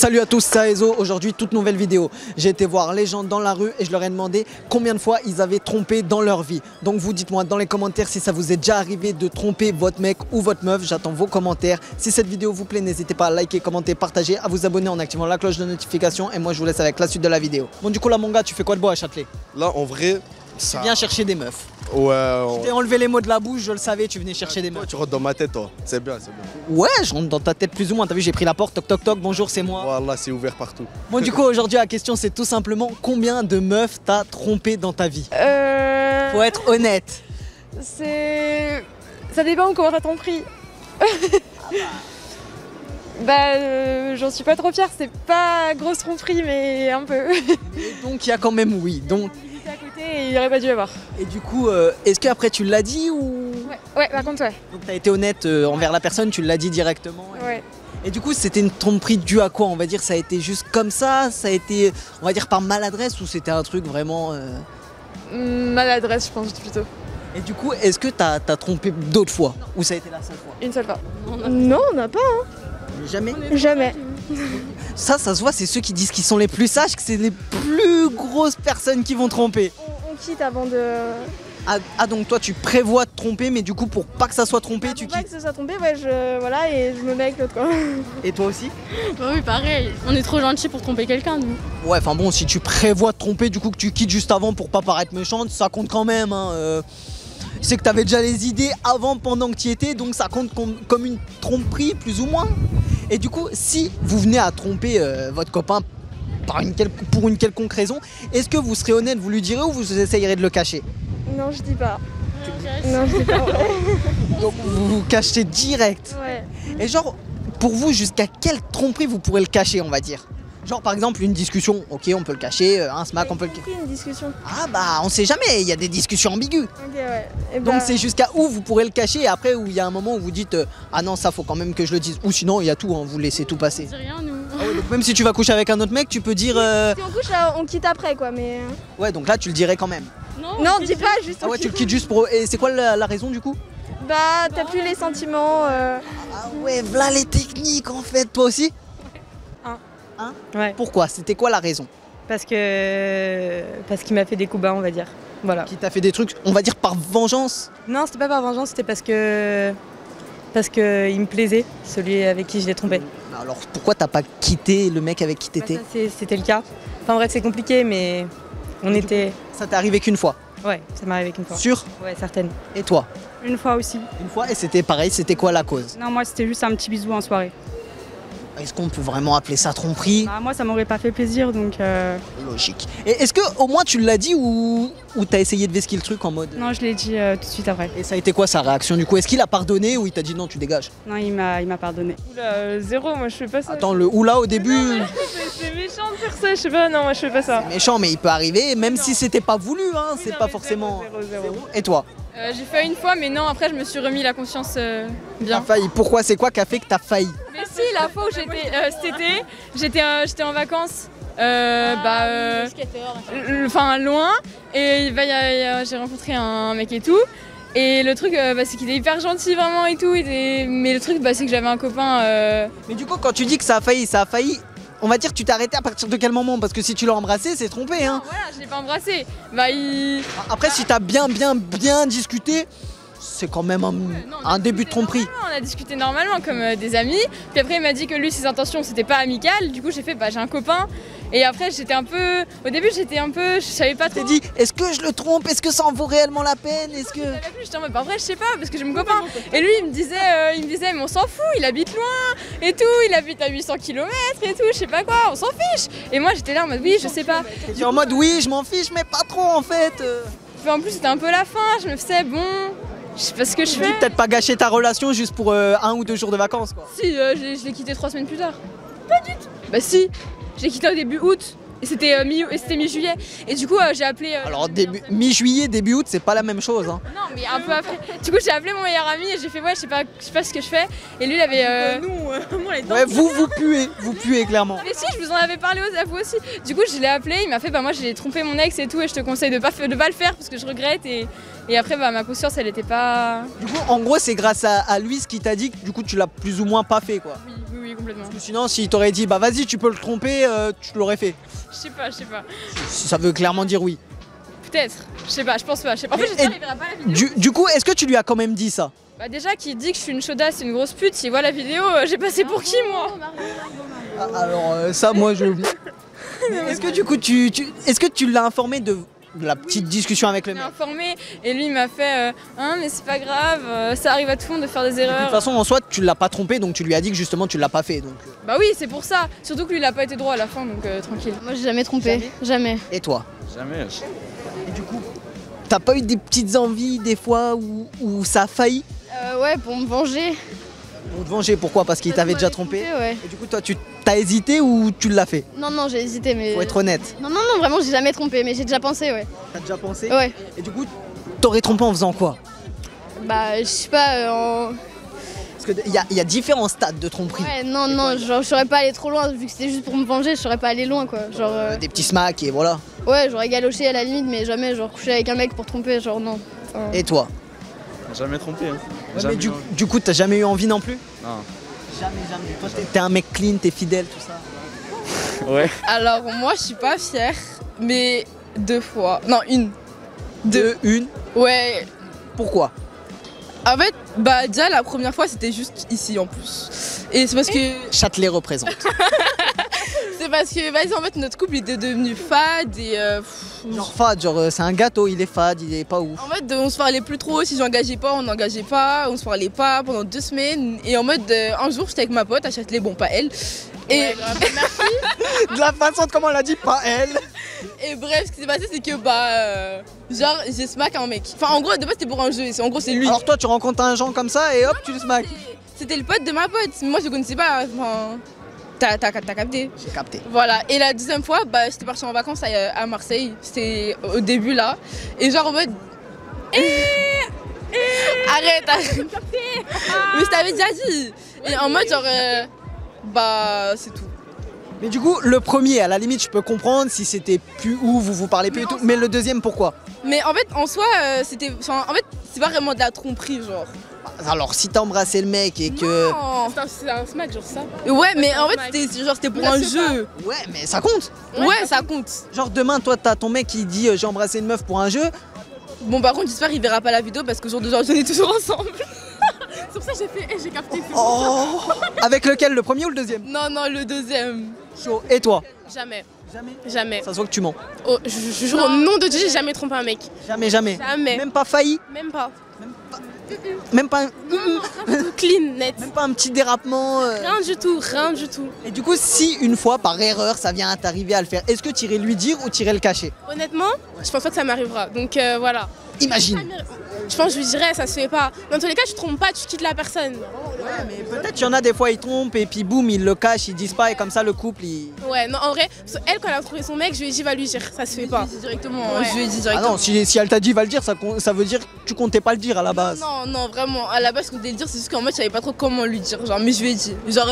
Salut à tous, c'est Aezo. Aujourd'hui, toute nouvelle vidéo. J'ai été voir les gens dans la rue et je leur ai demandé combien de fois ils avaient trompé dans leur vie. Donc vous dites-moi dans les commentaires si ça vous est déjà arrivé de tromper votre mec ou votre meuf. J'attends vos commentaires. Si cette vidéo vous plaît, n'hésitez pas à liker, commenter, partager, à vous abonner en activant la cloche de notification. Et moi, je vous laisse avec la suite de la vidéo. Bon, du coup, là, mon gars, tu fais quoi de beau à Châtelet? Là, en vrai, ça... Tu viens chercher des meufs. Ouais. Je t'ai enlevé les mots de la bouche, je le savais, tu venais chercher des meufs. Toi, tu rentres dans ma tête, toi. C'est bien, c'est bien. Ouais, je rentre dans ta tête plus ou moins. T'as vu, j'ai pris la porte, toc toc toc, bonjour, c'est moi. Voilà, c'est ouvert partout. Bon, du coup, aujourd'hui, la question, c'est tout simplement combien de meufs t'as trompé dans ta vie? Faut être honnête. Ça dépend comment t'as ton prix. J'en suis pas trop fière, c'est pas grosse tromperie, mais un peu. Et donc, il y a quand même oui. Donc... à côté et il aurait pas dû y avoir. Et du coup, est-ce qu'après tu l'as dit ou... Ouais, par contre, ouais. Donc t'as été honnête envers la personne, tu l'as dit directement. Ouais. Et du coup, c'était une tromperie due à quoi? On va dire, ça a été juste comme ça a été, on va dire, par maladresse ou c'était un truc vraiment... Maladresse, je pense, plutôt. Et du coup, est-ce que t'as trompé d'autres fois? Ou ça a été la seule fois? Une seule fois. Non, on n'a pas, hein. Jamais? Jamais. Ça se voit, c'est ceux qui disent qu'ils sont les plus sages, que c'est les plus grosses personnes qui vont tromper. On quitte avant de... Ah donc toi tu prévois de tromper, mais du coup pour pas que ça soit trompé, tu pour pas quittes. que ça soit trompé, ouais, voilà, et je me mets avec l'autre, quoi. Et toi aussi? Bah oui, pareil, on est trop gentils pour tromper quelqu'un, nous. Ouais, enfin bon, si tu prévois de tromper, du coup que tu quittes juste avant pour pas paraître méchante, ça compte quand même, hein. C'est que t'avais déjà les idées avant, pendant que tu y étais, donc ça compte comme une tromperie, plus ou moins. Et du coup, si vous venez à tromper votre copain pour une quelconque raison, est-ce que vous serez honnête, vous lui direz ou vous essayerez de le cacher? Non, je dis pas. Non, je dis pas. Donc vous vous cachez direct. Ouais. Et genre, pour vous, jusqu'à quelle tromperie vous pourrez le cacher, on va dire? Genre par exemple une discussion, ok, on peut le cacher, un smack, on peut le cacher. Une discussion. Ah bah on sait jamais, il y a des discussions ambiguës. Ok, ouais. Et Donc c'est jusqu'à où vous pourrez le cacher et après où il y a un moment où vous dites ah non ça faut quand même que je le dise. Ou sinon il y a tout, hein, vous laissez tout passer. C'est rien, nous. Ah ouais, donc même si tu vas coucher avec un autre mec, tu peux dire... Si on couche, on quitte après, quoi, mais... Ouais donc là tu le dirais quand même. Non, dis pas, juste Ah on ouais tu quitte. le quittes juste pour... Et c'est quoi la raison du coup? Bah, t'as plus les sentiments... Ah ouais, voilà les techniques en fait, toi aussi? Hein? Ouais. Pourquoi? C'était quoi la raison? Parce qu'il m'a fait des coups bas, on va dire. Voilà. Qui t'a fait des trucs, on va dire par vengeance? Non, c'était pas par vengeance, c'était parce que il me plaisait, celui avec qui je l'ai trompé. Alors pourquoi t'as pas quitté le mec avec qui t'étais? Bah, c'était le cas. Enfin bref, c'est compliqué, mais on était... Ça t'est arrivé qu'une fois? Ouais, ça m'est arrivé qu'une fois. Sûr? Ouais, certaine. Et toi? Une fois aussi. Une fois et c'était pareil, c'était quoi la cause? Non, moi c'était juste un petit bisou en soirée. Est-ce qu'on peut vraiment appeler ça tromperie? Bah, moi ça m'aurait pas fait plaisir donc... Logique. Et est-ce que au moins tu l'as dit ou t'as essayé de vesquiller le truc en mode... Non, je l'ai dit tout de suite après. Et ça a été quoi sa réaction du coup? Est-ce qu'il a pardonné ou il t'a dit non tu dégages? Non, il m'a pardonné. Oula, zéro, moi je fais pas ça. Attends, le oula au début... C'est méchant de faire ça, je sais pas, non, moi je fais pas ça. Méchant mais il peut arriver, même si c'était pas voulu, hein, c'est pas forcément... Zéro. Et toi? J'ai fait une fois, mais non, après je me suis remis la conscience bien. T'as failli, pourquoi? C'est quoi qui a fait que t'as failli? Mais si, la fois où j'étais, cet été, j'étais en vacances, enfin loin, et j'ai rencontré un mec et tout. Et le truc, c'est qu'il est hyper gentil vraiment et tout. Mais le truc, c'est que j'avais un copain. Mais du coup, quand tu dis que ça a failli, on va dire tu t'es arrêté à partir de quel moment? Parce que si tu l'as embrassé, c'est trompé, hein. Voilà, je l'ai pas embrassé. Après, si t'as bien discuté, c'est quand même un début de tromperie. On a discuté normalement comme des amis. Puis après, il m'a dit que lui, ses intentions, c'était pas amical. Du coup, j'ai fait, j'ai un copain. Et après, j'étais un peu. Au début, je savais pas trop. T'es dit, est-ce que je le trompe? Est-ce que ça en vaut réellement la peine? Est-ce que. J'étais en mode, après, je sais pas, parce que j'ai mon copain. Et lui, il me disait, mais on s'en fout, il habite loin et tout, il habite à 800 km et tout, je sais pas quoi, on s'en fiche. Et moi, j'étais là en mode, oui, je sais pas. T'es en mode, oui, je m'en fiche, mais pas trop en fait. En plus, c'était un peu la fin, je me faisais, bon. Je sais pas ce que je fais. Peut-être pas gâcher ta relation juste pour 1 ou 2 jours de vacances quoi. Si, je l'ai quitté 3 semaines plus tard. Pas du tout. Bah si, je l'ai quitté au début août. Et c'était mi-juillet. Et du coup, j'ai appelé... Alors mi-juillet, début août, c'est pas la même chose. Hein. Non, mais un peu après. Du coup, j'ai appelé mon meilleur ami et j'ai fait, ouais, je sais pas ce que je fais. Et lui, il avait... Ouais, vous puez clairement. Mais si, je vous en avais parlé à vous aussi. Du coup, je l'ai appelé, il m'a fait, moi, j'ai trompé mon ex et tout, et je te conseille de pas le faire parce que je regrette. Et après, ma conscience, elle était pas... Du coup, en gros, c'est grâce à lui ce qui t'a dit que du coup, tu l'as plus ou moins pas fait quoi. Oui, complètement. Sinon, s'il t'aurait dit, bah vas-y, tu peux le tromper, tu l'aurais fait. Je sais pas. Ça veut clairement dire oui. Peut-être. Je sais pas, je pense pas. En fait, j'espère qu'il verra pas la vidéo. Du coup, est-ce que tu lui as quand même dit ça? Bah déjà, qu'il dit que je suis une chaudasse, c'est une grosse pute. S'il voit la vidéo, j'ai passé pour qui, moi? Alors, ça, moi, je. Est-ce que du coup, est-ce que tu l'as informé de la petite discussion avec le Il mec? m'a informé et lui il m'a fait hein, mais c'est pas grave, ça arrive à tout le monde de faire des De erreurs. toute façon, en soi, tu l'as pas trompé, donc tu lui as dit que justement tu l'as pas fait. Donc. Bah oui, c'est pour ça. Surtout que lui il a pas été droit à la fin, donc tranquille. Moi j'ai jamais trompé, jamais. Et toi? Jamais. Et du coup, t'as pas eu des petites envies des fois où ça a failli? Ouais, pour me venger. Pour te venger, pourquoi? Parce qu'il t'avait déjà trompé? Ouais. Et du coup, toi, tu t'as hésité ou tu l'as fait? Non, j'ai hésité, mais. Faut être honnête. Non, vraiment, j'ai jamais trompé, mais j'ai déjà pensé, ouais. T'as déjà pensé? Ouais. Et du coup, t'aurais trompé en faisant quoi? Bah, je sais pas, en. Parce qu'il y a différents stades de tromperie. Ouais, non, genre, je saurais pas aller trop loin, vu que c'était juste pour me venger, je saurais pas aller loin, quoi. Genre. Des petits smacks et voilà. Ouais, j'aurais galoché à la limite, mais jamais, genre, coucher avec un mec pour tromper, genre, non. Enfin, Et toi? Jamais trompé. Hein. Ouais, Jamais mais eu envie. du coup, t'as jamais eu envie non plus? Non. Jamais. Toi, t'es un mec clean, t'es fidèle, tout ça. Ouais. Alors moi je suis pas fière, mais 2 fois. Non, une. Une. Ouais. Pourquoi? En fait, bah déjà la première fois c'était juste ici en plus. Et c'est parce que Châtelet représente. vas-y en fait notre couple était devenu fade et Genre fade, c'est un gâteau, il est fade, il est pas ouf. en mode on se parlait plus trop, si j'engageais pas, on n'engageait pas, on se parlait pas pendant 2 semaines et en mode un jour j'étais avec ma pote à Châtelet, bon pas elle. Et De la façon de comment elle a dit, pas elle. Et bref, ce qui s'est passé, c'est que genre, j'ai smack un mec. Enfin, en gros, de base, c'était pour un jeu. En gros, c'est lui. Alors toi, tu rencontres un genre comme ça et hop, tu le smacks. C'était le pote de ma pote. Mais moi, je le connaissais pas. Enfin, t'as capté. J'ai capté. Voilà. Et la deuxième fois, j'étais partie en vacances à Marseille. C'était au début là. Et genre, en mode. Arrête. Mais je t'avais déjà dit. Et en mode, genre. C'est tout. Mais du coup, le premier, à la limite, je peux comprendre si c'était plus ouf, vous parlez plus et tout. Mais le deuxième, pourquoi? Mais en fait, en soi, c'était. Enfin, en fait, c'est pas vraiment de la tromperie, genre. Alors, si t'as embrassé le mec et que. Non. C'est un smack, genre ça. Ouais, mais en fait, c'était pour un jeu. Ouais, mais ça compte. Ouais, ça compte. Genre, demain, toi, t'as ton mec qui dit j'ai embrassé une meuf pour un jeu. Bon, par contre, j'espère qu'il verra pas la vidéo parce que jour de jour, on est toujours ensemble. C'est pour ça que j'ai capté. Oh. Avec lequel, le premier ou le deuxième? Non, le deuxième. Chaud. Et toi? Jamais. Jamais. Jamais. Ça se voit que tu mens. Oh, je jure au nom de Dieu, j'ai jamais trompé un mec. Jamais. Jamais. Même pas failli. Même pas. Même pas, Clean, net. même pas un petit dérapement. Rien du tout. Et du coup, si une fois, par erreur, ça vient à t'arriver à le faire, est-ce que tu irais lui dire ou tu irais le cacher? Honnêtement, je pense pas que ça m'arrivera. Donc voilà. Imagine. Je pense que je lui dirais, ça se fait pas. Dans tous les cas, tu trompes pas, tu quittes la personne. Ouais, mais peut-être qu'il y en a des fois, ils trompent et puis boum, ils le cachent, ils disent pas et comme ça, le couple, il. Ouais, non, en vrai, elle, quand elle a trouvé son mec, je lui ai dit, va lui dire, ça se fait pas. Directement, ouais. Je lui ai dit Ah directement. non, si elle t'a dit va le dire, ça veut dire que tu comptais pas le dire à la base. Non, vraiment, à la base, ce qu'on devait le dire, c'est juste qu'en mode, je savais pas trop comment lui dire. Genre, mais je lui ai dit. Genre.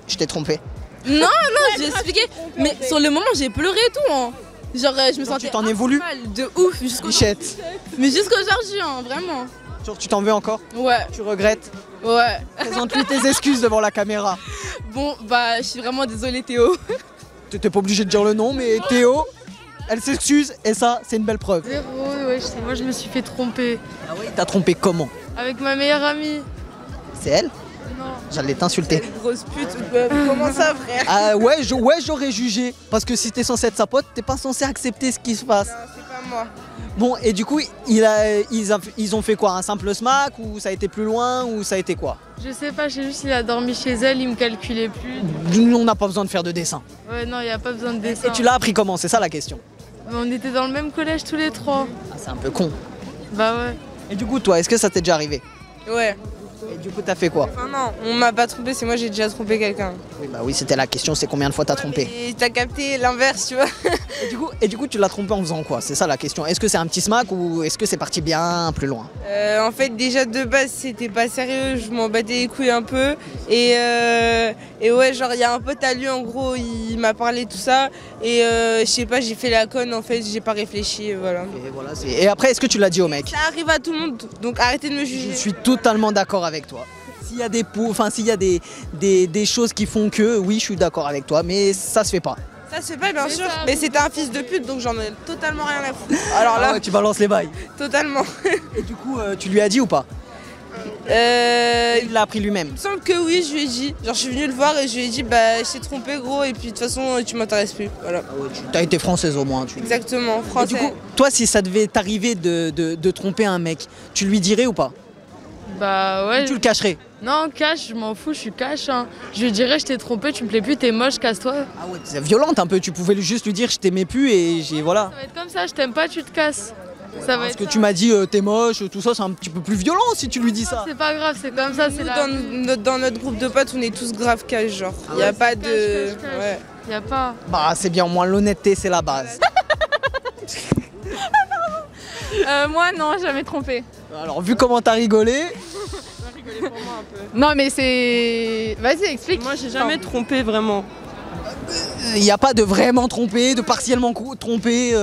Je t'ai trompé. Non, je lui ai expliqué. Mais sur le moment, j'ai pleuré et tout, hein. Genre, je me sentais. Tu t'en es voulu? mal, de ouf, Bichette. mais jusqu'aujourd'hui, hein, vraiment. Genre, tu t'en veux encore? Ouais, Tu regrettes? ouais. Présente-lui tes excuses devant la caméra. Bon, je suis vraiment désolée, Théo. T'étais pas obligé de dire le nom, mais Théo, elle s'excuse et ça, c'est une belle preuve. Moi je me suis fait tromper Ah oui? T'as trompé comment? avec ma meilleure amie. C'est elle? Non. J'allais t'insulter. Grosse pute, comment ça, frère? Ah ouais, j'aurais jugé. Parce que si t'es censé être sa pote, t'es pas censé accepter ce qui se passe. C'est pas moi. Bon, et du coup, ils ont fait quoi? Un simple smack ou ça a été plus loin ou ça a été quoi? Je sais pas, je sais juste qu'il a dormi chez elle, il me calculait plus. On n'a pas besoin de faire de dessin. Ouais, non, il n'y a pas besoin de dessin. Et tu l'as appris comment? C'est ça la question. Mais on était dans le même collège tous les trois. Ah, c'est un peu con. Bah ouais. Et du coup, toi, est-ce que ça t'est déjà arrivé? Ouais. Et du coup, t'as fait quoi? Enfin, non, on m'a pas trompé, c'est moi, j'ai déjà trompé quelqu'un. Oui, bah oui, c'était la question, c'est combien de fois t'as trompé? Et t'as capté l'inverse, tu vois. Et du coup, tu l'as trompé en faisant quoi? C'est ça la question. Est-ce que c'est un petit smack ou est-ce que c'est parti bien plus loin? En fait, déjà de base, c'était pas sérieux, je m'en battais les couilles un peu. Et ouais, genre, il y a un pote à lui, en gros, il m'a parlé tout ça. Et je sais pas, j'ai fait la conne, en fait, j'ai pas réfléchi, voilà. Et, voilà, et après, est-ce que tu l'as dit au mec? Ça arrive à tout le monde, donc arrêtez de me juger. Je suis totalement d'accord avec toi. S'il y a s'il y a des choses qui font que, oui, je suis d'accord avec toi, mais ça se fait pas. Ça se fait pas, bien Mais sûr. ça Mais arrive. c'était un fils de pute, donc j'en ai totalement rien à foutre. Alors là, Ah ouais, tu balances les bails. totalement. Et du coup, tu lui as dit ou pas? Il l'a appris lui-même. Il me semble que oui, je lui ai dit. Genre, je suis venue le voir et je lui ai dit, bah, je t'ai trompé, gros, et puis de toute façon, tu m'intéresses plus. Voilà. Ah ouais, t'as été française au moins. Exactement, Et français. du coup, toi, si ça devait t'arriver de tromper un mec, tu lui dirais ou pas? Bah ouais. Tu le cacherais? Non, cash, je m'en fous, je suis cash. Hein. Je lui dirais, je t'ai trompé, tu me plais plus, t'es moche, casse-toi. Ah ouais, c'est violente un peu. Tu pouvais juste lui dire je t'aimais plus et voilà. Ça va être comme ça, je t'aime pas, tu te casses. Ça va Parce être que ça. tu m'as dit t'es moche, tout ça, c'est un petit peu plus violent si tu lui dis ça. C'est pas grave, c'est comme ça, c'est Nous, la... dans notre groupe de potes, on est tous grave cash, genre. Il n'y a pas de. cash. Ouais. Y a pas... Bah c'est bien, au moins l'honnêteté c'est la base. Moi, non, jamais trompé. Alors vu comment t'as rigolé, Non, mais c'est. Vas-y, explique. Moi, j'ai jamais trompé vraiment. il n'y a pas de vraiment trompé, de partiellement trompé.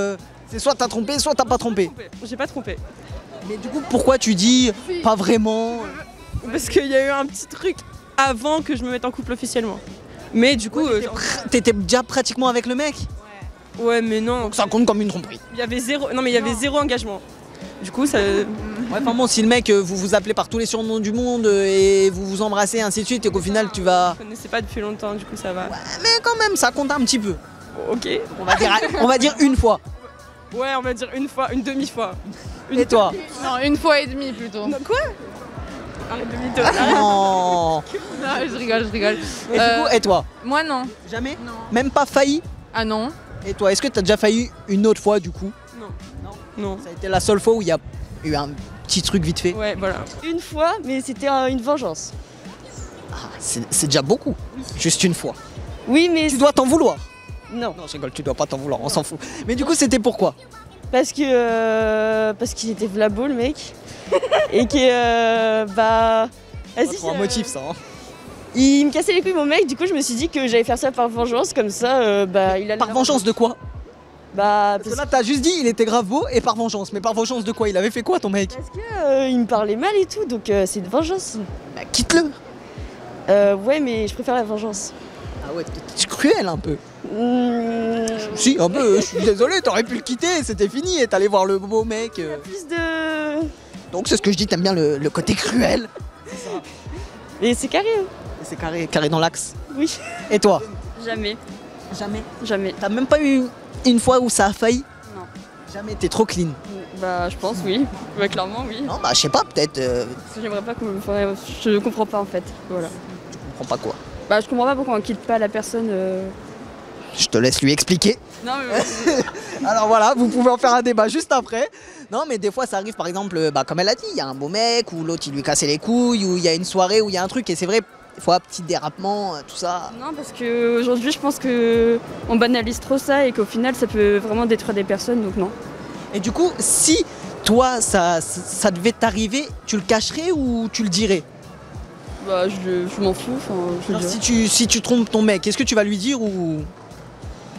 C'est soit t'as trompé, soit t'as pas trompé. J'ai pas trompé. Mais du coup, pourquoi tu dis pas vraiment? Parce qu'il y a eu un petit truc avant que je me mette en couple officiellement. Mais du coup, T'étais déjà pratiquement avec le mec? ouais, mais non. Donc ça compte comme une tromperie. Il y avait zéro. Non, mais il y avait zéro engagement. Du coup, ça. Ouais, enfin bon, si le mec, vous vous appelez par tous les surnoms du monde et vous vous embrassez, ainsi de suite, et qu'au final tu vas. Je connaissais pas depuis longtemps, du coup, ça va. Mais quand même, ça compte un petit peu. Ok. On va dire une fois. Ouais, on va dire une fois, une demi-fois. Et toi? Non, une fois et demie plutôt. Non, quoi? Arrête de mytho. Non. Non, je rigole. Et du coup, et toi? Moi, non. Jamais? Non. Même pas failli? Ah non. Et toi, est-ce que t'as déjà failli une autre fois du coup? Non. Ça a été la seule fois où il y a eu un petit truc vite fait. Ouais, voilà. Une fois, mais c'était une vengeance. Ah, c'est déjà beaucoup. Juste une fois. Oui, mais Tu dois t'en vouloir. non, Non, je rigole, tu dois pas t'en vouloir, on s'en fout. Mais du coup, c'était pourquoi? parce qu'il était vlabo le mec et que Pas vas-y. trop un motif ça. Hein. Il me cassait les couilles mon mec, du coup je me suis dit que j'allais faire ça par vengeance, comme ça il allait. Par vengeance de quoi? Bah Parce que là, t'as juste dit il était grave beau et par vengeance. Mais par vengeance de quoi? Il avait fait quoi ton mec? parce que il me parlait mal et tout, donc c'est une vengeance. Bah, quitte-le. Ouais, mais je préfère la vengeance. Ah ouais, t'es cruel un peu. Si, un peu, je suis désolé, t'aurais pu le quitter, c'était fini et t'allais voir le beau mec. Plus de. Donc c'est ce que je dis, t'aimes bien le côté cruel. Et c'est carré. Hein. C'est carré dans l'axe. Oui. Et toi? Jamais. Jamais. Jamais. T'as même pas eu une fois où ça a failli? Non. Jamais, t'es trop clean. Bah je pense oui. Bah clairement oui. Non, bah je sais pas, peut-être. J'aimerais pas qu'on me fasse. Je comprends pas en fait. Voilà. Je comprends pas quoi. Bah je comprends pas pourquoi on quitte pas la personne. Je te laisse lui expliquer. Non mais Alors voilà, vous pouvez en faire un débat juste après. Non, mais des fois ça arrive, par exemple, comme elle a dit, il y a un beau mec ou l'autre il lui cassait les couilles ou il y a une soirée où il y a un truc et c'est vrai, des fois petit dérapement, tout ça. non parce que aujourd'hui je pense que on banalise trop ça et qu'au final ça peut vraiment détruire des personnes donc non. Et du coup, si toi ça devait t'arriver, tu le cacherais ou tu le dirais? Bah je m'en fous. Enfin, je le Alors, dirais. si tu trompes ton mec, est-ce que tu vas lui dire ou...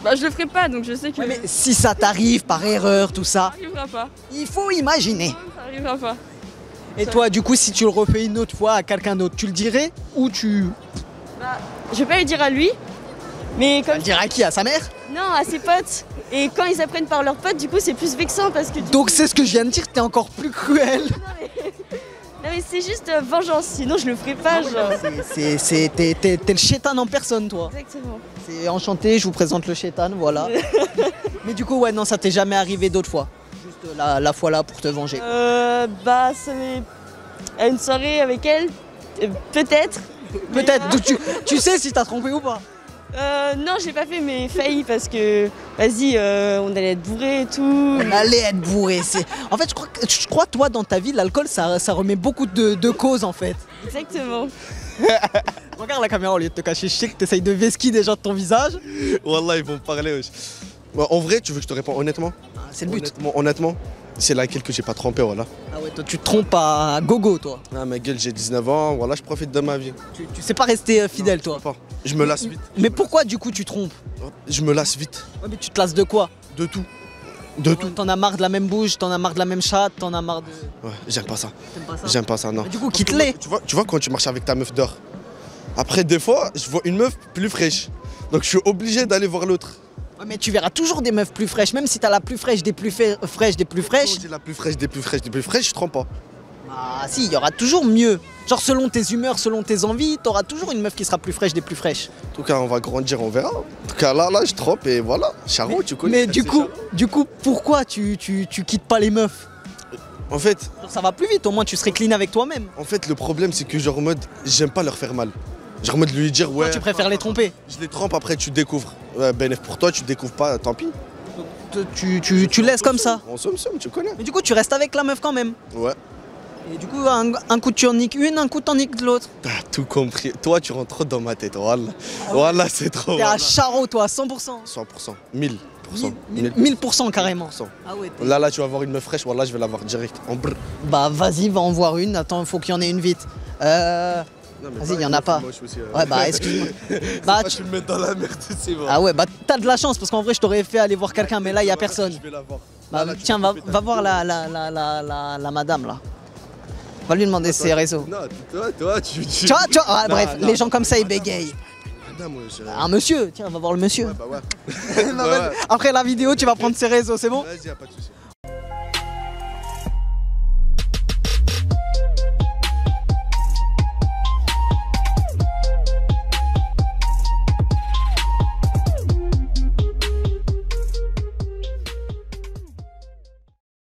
Bah je le ferai pas donc je sais que Ouais, mais si ça t'arrive par erreur, tout ça, ça arrivera pas. il faut imaginer. Ça arrivera pas. Et toi, du coup, si tu le refais une autre fois à quelqu'un d'autre, tu le dirais ou tu... Je vais pas le dire à lui, mais Tu comme le dirais à qui? À sa mère? non à ses potes. Et quand ils apprennent par leurs potes, du coup c'est plus vexant parce que. Donc c'est ce que je viens de dire, t'es encore plus cruel. Non mais c'est juste vengeance, sinon je le ferai pas genre. T'es le chétan en personne, toi. Exactement. C'est enchanté, je vous présente le chétan, voilà. Mais du coup, ouais, non, ça t'est jamais arrivé d'autres fois. Juste la fois là pour te venger. Bah ça m'est à une soirée avec elle, peut-être. Peut-être, donc tu sais si t'as trompé ou pas. Non j'ai pas fait mais failli parce que vas-y on allait être bourré et tout. On allait être bourré. En fait, je crois toi, dans ta vie, l'alcool, ça remet beaucoup de causes, en fait. Exactement. Regarde la caméra au lieu de te cacher. Je sais que t'essayes de vesquiller déjà de ton visage. Wallah, ils vont me parler. Wesh. Ouais, en vrai, tu veux que je te réponde honnêtement? C'est le but. Honnêtement, c'est laquelle que j'ai pas trompé, voilà. Ah ouais, toi, tu te trompes à gogo, toi. Ah, ma gueule, j'ai 19 ans, voilà, je profite de ma vie. Tu sais pas rester fidèle, toi. Pas. Je me lasse vite. Mais pourquoi, du coup, tu trompes? Je me lasse vite. Ouais, mais tu te lasses de quoi? De tout. De tout. T'en as marre de la même bouche, t'en as marre de la même chatte, t'en as marre de... Ouais, j'aime pas ça. T'aimes pas ça? J'aime pas ça, non. Mais du coup, Parce que quitte-les. moi, tu vois quand tu marches avec ta meuf dehors. Après, des fois, je vois une meuf plus fraîche. Donc je suis obligé d'aller voir l'autre. Ouais, mais tu verras toujours des meufs plus fraîches, même si t'as la plus fraîche des plus fraîches des plus fraîches. Quand je dis la plus fraîche des plus fraîches des plus fraîches, je trompe pas. Ah si, il y aura toujours mieux. Genre selon tes humeurs, selon tes envies, t'auras toujours une meuf qui sera plus fraîche des plus fraîches. En tout cas, on va grandir, on verra. En tout cas, là, je trompe et voilà. Charo, tu connais. Mais du coup, pourquoi tu quittes pas les meufs? En fait, Genre, ça va plus vite, au moins tu serais clean avec toi-même. en fait, le problème, c'est que genre en mode, j'aime pas leur faire mal. Genre en mode lui dire, ouais. Tu préfères les tromper. Je les trompe, après tu découvres. Ouais, bénéf pour toi, tu découvres pas, tant pis. Tu laisses comme ça. On somme, tu connais. Mais du coup, tu restes avec la meuf quand même. Ouais. Et du coup, un coup tu en niques une, un coup t'en niques de l'autre. T'as tout compris. Toi, tu rentres trop dans ma tête. Voilà. Voilà, c'est trop. T'es à Voilà. Charo, toi, 100%. 100%. 1000%. 1000% carrément. Ah ouais, Là, tu vas voir une meuf fraîche. Voilà, je vais la voir direct. En brr. Bah vas-y, va en voir une. Attends, il faut qu'il y en ait une vite. Vas-y, il y en a pas. Ouais, bah excuse-moi. Bah, tu me mets dans la merde, c'est vrai. Ah ouais, bah t'as de la chance parce qu'en vrai, je t'aurais fait aller voir quelqu'un, mais là, il y a personne. Je vais la voir. Bah, Là, tu tiens, peux va couper voir la madame là. Va lui demander ses réseaux. Non, toi, tu. Tu vois, ah, bref, les gens comme ça, ils bégayent. Madame, ouais, Un monsieur, tiens, va voir le monsieur. bah ouais. Après la vidéo, tu vas prendre ses réseaux, c'est bon? Vas-y, y'a pas de soucis.